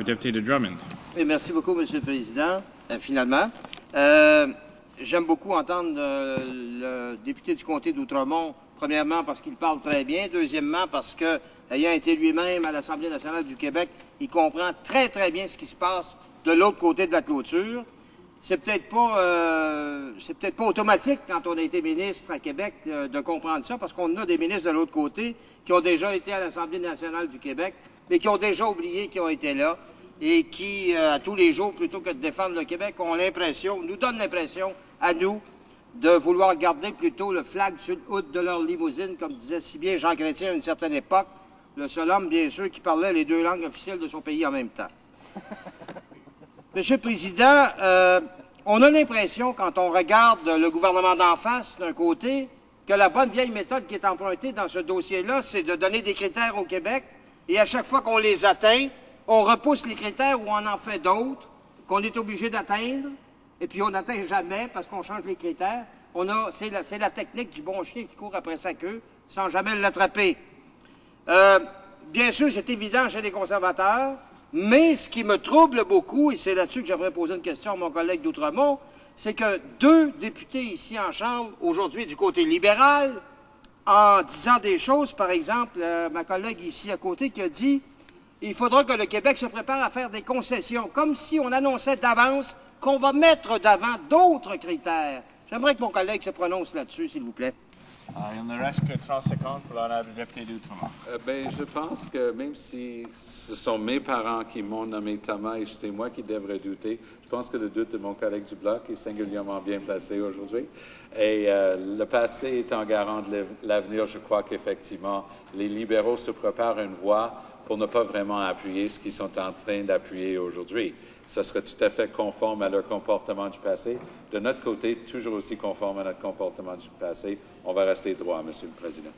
Le député de Drummond. Oui, merci beaucoup, Monsieur le Président. Finalement. J'aime beaucoup entendre le député du comté d'Outremont, premièrement parce qu'il parle très bien, deuxièmement parce que, ayant été lui-même à l'Assemblée nationale du Québec, il comprend très, très bien ce qui se passe de l'autre côté de la clôture. C'est peut-être pas automatique quand on a été ministre à Québec de comprendre ça, parce qu'on a des ministres de l'autre côté qui ont déjà été à l'Assemblée nationale du Québec, mais qui ont déjà oublié qu'ils ont été là et qui, à tous les jours, plutôt que de défendre le Québec, nous donnent l'impression, à nous, de vouloir garder plutôt le flag sur le hood de leur limousine, comme disait si bien Jean Chrétien à une certaine époque, le seul homme, bien sûr, qui parlait les deux langues officielles de son pays en même temps. Monsieur le Président, on a l'impression, quand on regarde le gouvernement d'en face, d'un côté, que la bonne vieille méthode qui est empruntée dans ce dossier-là, c'est de donner des critères au Québec, et à chaque fois qu'on les atteint, on repousse les critères ou on en fait d'autres qu'on est obligé d'atteindre, et puis on n'atteint jamais parce qu'on change les critères. C'est la technique du bon chien qui court après sa queue sans jamais l'attraper. Bien sûr, c'est évident chez les conservateurs, mais ce qui me trouble beaucoup, et c'est là-dessus que j'aimerais poser une question à mon collègue d'Outremont, c'est que deux députés ici en Chambre, aujourd'hui du côté libéral, en disant des choses, par exemple, ma collègue ici à côté qui a dit « Il faudra que le Québec se prépare à faire des concessions », comme si on annonçait d'avance qu'on va mettre d'avant d'autres critères. J'aimerais que mon collègue se prononce là-dessus, s'il vous plaît. Il ne reste que 30 secondes pour l'honorable député d'Outremont. Je pense que même si ce sont mes parents qui m'ont nommé Thomas et c'est moi qui devrais douter, je pense que le doute de mon collègue du Bloc est singulièrement bien placé aujourd'hui. Et le passé étant garant de l'avenir, je crois qu'effectivement, les libéraux se préparent une voie pour ne pas vraiment appuyer ce qu'ils sont en train d'appuyer aujourd'hui. Ça serait tout à fait conforme à leur comportement du passé. De notre côté, toujours aussi conforme à notre comportement du passé. On va rester droit, Monsieur le Président.